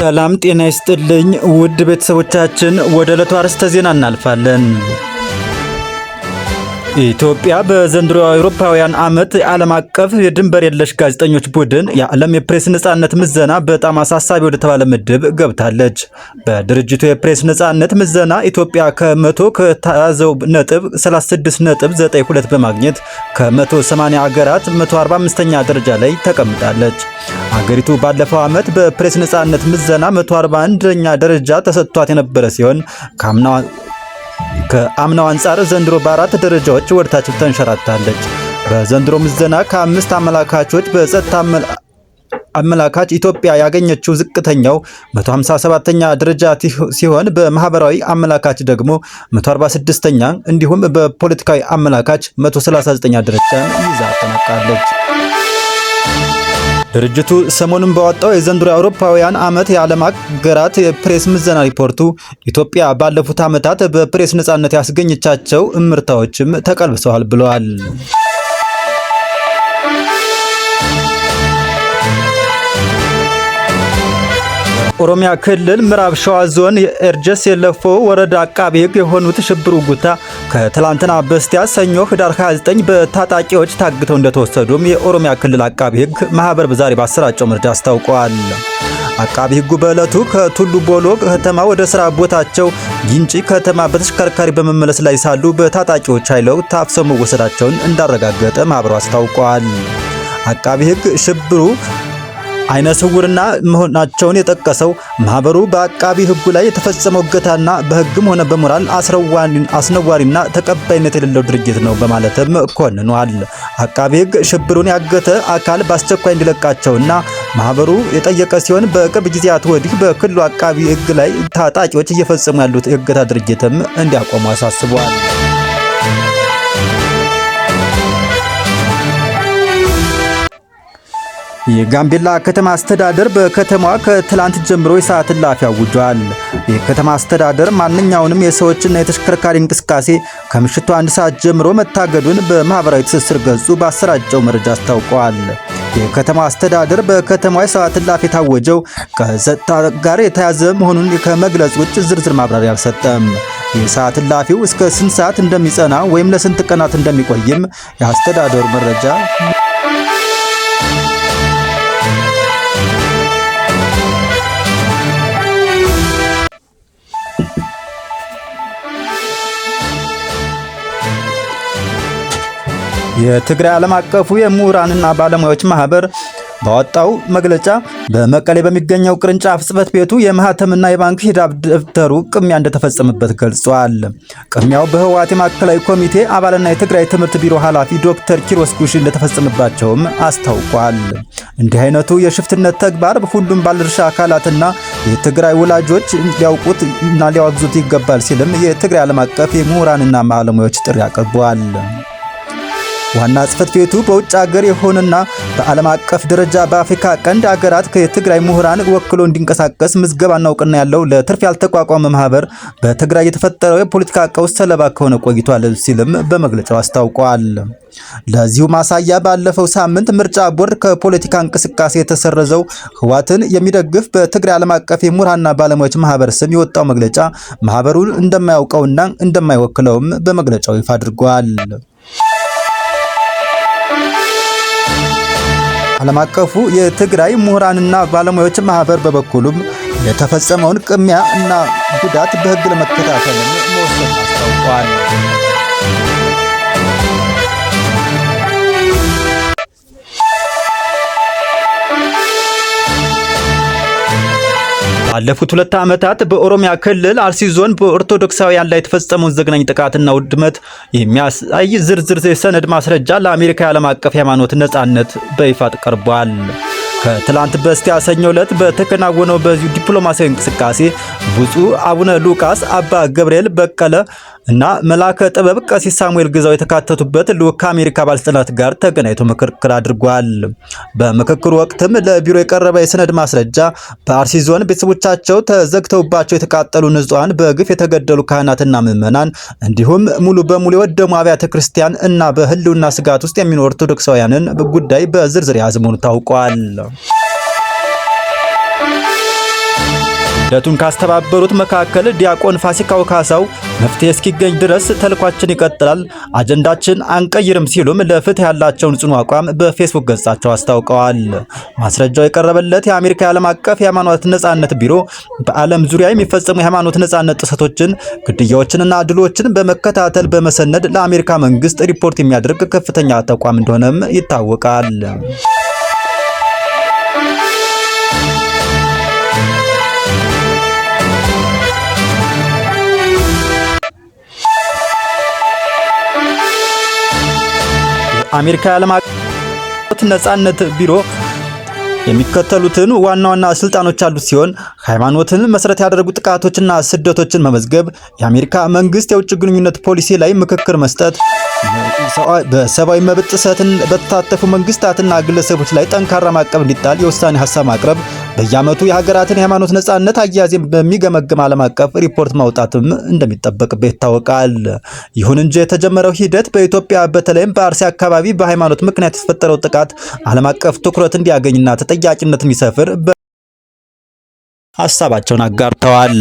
ሰላም ጤና ይስጥልኝ ውድ ቤተሰቦቻችን፣ ወደ ዕለቱ አርዕስተ ዜና እናልፋለን። ኢትዮጵያ በዘንድሮ አውሮፓውያን ዓመት የዓለም አቀፍ የድንበር የለሽ ጋዜጠኞች ቡድን የዓለም የፕሬስ ነጻነት ምዘና በጣም አሳሳቢ ወደ ተባለ ምድብ ገብታለች። በድርጅቱ የፕሬስ ነጻነት ምዘና ኢትዮጵያ ከ100 ከተያዘው ነጥብ 36.92 በማግኘት ከ180 ሀገራት 145ኛ ደረጃ ላይ ተቀምጣለች። ሀገሪቱ ባለፈው ዓመት በፕሬስ ነጻነት ምዘና 141ኛ ደረጃ ተሰጥቷት የነበረ ሲሆን ከአምናው አንጻር ዘንድሮ በአራት ደረጃዎች ወደታች ተንሸራታለች። በዘንድሮ ምዘና ከአምስት አመላካቾች በጸጥታ አመላካች ኢትዮጵያ ያገኘችው ዝቅተኛው 157ኛ ደረጃ ሲሆን በማህበራዊ አመላካች ደግሞ 146ኛ እንዲሁም በፖለቲካዊ አመላካች 139ኛ ደረጃን ይዛ ተጠናቃለች። ድርጅቱ ሰሞኑን ባወጣው የዘንድሮ አውሮፓውያን ዓመት የዓለም ሀገራት የፕሬስ ምዘና ሪፖርቱ ኢትዮጵያ ባለፉት ዓመታት በፕሬስ ነጻነት ያስገኘቻቸው እምርታዎችም ተቀልብሰዋል ብለዋል። ኦሮሚያ ክልል ምዕራብ ሸዋ ዞን የኤርጀስ የለፎ ወረዳ አቃቢ ሕግ የሆኑት ሽብሩ ጉታ ከትላንትና በስቲያ ሰኞ ህዳር 29 በታጣቂዎች ታግተው እንደተወሰዱም የኦሮሚያ ክልል አቃቢ ሕግ ማህበር በዛሬ ባሰራጨው መረጃ አስታውቋል። አቃቢ ሕጉ በዕለቱ ከቱሉ ቦሎ ከተማ ወደ ስራ ቦታቸው ጊንጪ ከተማ በተሽከርካሪ በመመለስ ላይ ሳሉ በታጣቂዎች ኃይለው ታፍሰው መወሰዳቸውን እንዳረጋገጠ ማህበሩ አስታውቋል። አቃቢ ሕግ ሽብሩ አይነ ስውርና መሆናቸውን የጠቀሰው ማህበሩ በአቃቢ ሕጉ ላይ የተፈጸመው እገታና በሕግም ሆነ በሞራል አስነዋሪና ተቀባይነት የሌለው ድርጊት ነው በማለትም ኮንኗል። አቃቢ ሕግ ሽብሩን ያገተ አካል በአስቸኳይ እንዲለቃቸውና ማህበሩ የጠየቀ ሲሆን በቅርብ ጊዜያት ወዲህ በክልሉ አቃቢ ሕግ ላይ ታጣቂዎች እየፈጸሙ ያሉት የእገታ ድርጊትም እንዲያቆሙ አሳስቧል። የጋምቤላ ከተማ አስተዳደር በከተማዋ ከትላንት ጀምሮ የሰዓት እላፊ አውጇል። የከተማ አስተዳደር ማንኛውንም የሰዎችና የተሽከርካሪ እንቅስቃሴ ከምሽቱ 1 ሰዓት ጀምሮ መታገዱን በማህበራዊ ትስስር ገጹ ባሰራጨው መረጃ አስታውቋል። የከተማ አስተዳደር በከተማዋ የሰዓት እላፊ የታወጀው ከጸጥታ ጋር የተያዘ መሆኑን ከመግለጽ ውጭ ዝርዝር ማብራሪያ አልሰጠም። የሰዓት እላፊው እስከ ስንት ሰዓት እንደሚጸና ወይም ለስንት ቀናት እንደሚቆይም የአስተዳደሩ መረጃ የትግራይ ዓለም አቀፉ የምሁራንና ባለሙያዎች ማህበር ባወጣው መግለጫ በመቀሌ በሚገኘው ቅርንጫፍ ጽሕፈት ቤቱ የማህተምና የባንክ ሂሳብ ደብተሩ ቅሚያ እንደተፈጸመበት ገልጿል። ቅሚያው በህወሓት ማዕከላዊ ኮሚቴ አባልና የትግራይ ትምህርት ቢሮ ኃላፊ ዶክተር ኪሮስ ጉሽ እንደተፈጸመባቸውም አስታውቋል። እንዲህ አይነቱ የሽፍትነት ተግባር ሁሉም ባለድርሻ አካላትና የትግራይ ወላጆች ሊያውቁት እና ሊያወግዙት ይገባል ሲልም የትግራይ ዓለም አቀፍ የምሁራንና ባለሙያዎች ጥሪ አቅርቧል። ዋና ጽሕፈት ቤቱ በውጭ ሀገር የሆነና በዓለም አቀፍ ደረጃ በአፍሪካ ቀንድ ሀገራት ከትግራይ ምሁራን ወክሎ እንዲንቀሳቀስ ምዝገባና እውቅና ያለው ለትርፍ ያልተቋቋመ ማህበር በትግራይ የተፈጠረው የፖለቲካ ቀውስ ሰለባ ከሆነ ቆይቷል ሲልም በመግለጫው አስታውቋል። ለዚሁ ማሳያ ባለፈው ሳምንት ምርጫ ቦርድ ከፖለቲካ እንቅስቃሴ የተሰረዘው ህወሓትን የሚደግፍ በትግራይ ዓለም አቀፍ የምሁራንና ባለሙያዎች ማህበር ስም የወጣው መግለጫ ማህበሩን እንደማያውቀውና እንደማይወክለውም በመግለጫው ይፋ አድርጓል። ዓለም አቀፉ የትግራይ ምሁራንና ባለሙያዎች ማህበር በበኩሉም የተፈጸመውን ቅሚያ እና ጉዳት በሕግ ለመከታተል መወሰኑን አስታውቋል። ባለፉት 2 ዓመታት በኦሮሚያ ክልል አርሲ ዞን በኦርቶዶክሳውያን ላይ የተፈጸመውን ዘግናኝ ጥቃትና ውድመት የሚያሳይ ዝርዝር የሰነድ ማስረጃ ለአሜሪካ የዓለም አቀፍ የሃይማኖት ነጻነት በይፋ ቀርቧል። ከትላንት በስቲያ ሰኞ ዕለት በተከናወነው በዚሁ ዲፕሎማሲያዊ እንቅስቃሴ ብፁዕ አቡነ ሉቃስ፣ አባ ገብርኤል በቀለ እና መላከ ጥበብ ቀሲስ ሳሙኤል ግዛው የተካተቱበት ልዑክ ከአሜሪካ ባለስልጣናት ጋር ተገናኝቶ ምክክር አድርጓል። በምክክሩ ወቅትም ለቢሮ የቀረበ የሰነድ ማስረጃ በአርሲ ዞን ቤተሰቦቻቸው ተዘግተውባቸው የተቃጠሉ ንጹሃን፣ በግፍ የተገደሉ ካህናትና ምዕመናን እንዲሁም ሙሉ በሙሉ የወደሙ አብያተ ክርስቲያን እና በህልውና ስጋት ውስጥ የሚኖሩ ኦርቶዶክሳውያንን ጉዳይ በዝርዝር የያዘ መሆኑ ታውቋል። ሂደቱን ካስተባበሩት መካከል ዲያቆን ፋሲካው ካሳው መፍትሄ እስኪገኝ ድረስ ተልኳችን ይቀጥላል፣ አጀንዳችን አንቀይርም ሲሉም ለፍትህ ያላቸውን ጽኑ አቋም በፌስቡክ ገጻቸው አስታውቀዋል። ማስረጃው የቀረበለት የአሜሪካ የዓለም አቀፍ የሃይማኖት ነጻነት ቢሮ በዓለም ዙሪያ የሚፈጸሙ የሃይማኖት ነጻነት ጥሰቶችን፣ ግድያዎችንና ድሎችን በመከታተል በመሰነድ ለአሜሪካ መንግስት ሪፖርት የሚያደርግ ከፍተኛ ተቋም እንደሆነም ይታወቃል። አሜሪካ የዓለም አቀፍ ነጻነት ቢሮ የሚከተሉትን ዋና ዋና ስልጣኖች ያሉት ሲሆን ሃይማኖትን መሰረት ያደረጉ ጥቃቶችና ስደቶችን መመዝገብ፣ የአሜሪካ መንግስት የውጭ ግንኙነት ፖሊሲ ላይ ምክክር መስጠት፣ በሰብአዊ መብት ጥሰትን በተሳተፉ መንግስታትና ግለሰቦች ላይ ጠንካራ ማዕቀብ እንዲጣል የውሳኔ ሀሳብ ማቅረብ፣ በየዓመቱ የሀገራትን የሃይማኖት ነጻነት አያያዝን በሚገመግም ዓለም አቀፍ ሪፖርት ማውጣትም እንደሚጠበቅበት ይታወቃል። ይሁን እንጂ የተጀመረው ሂደት በኢትዮጵያ በተለይም በአርሲ አካባቢ በሃይማኖት ምክንያት የተፈጠረው ጥቃት ዓለም አቀፍ ትኩረት እንዲያገኝና ተጠያቂነት እንዲሰፍር ሀሳባቸውን አጋርተዋል።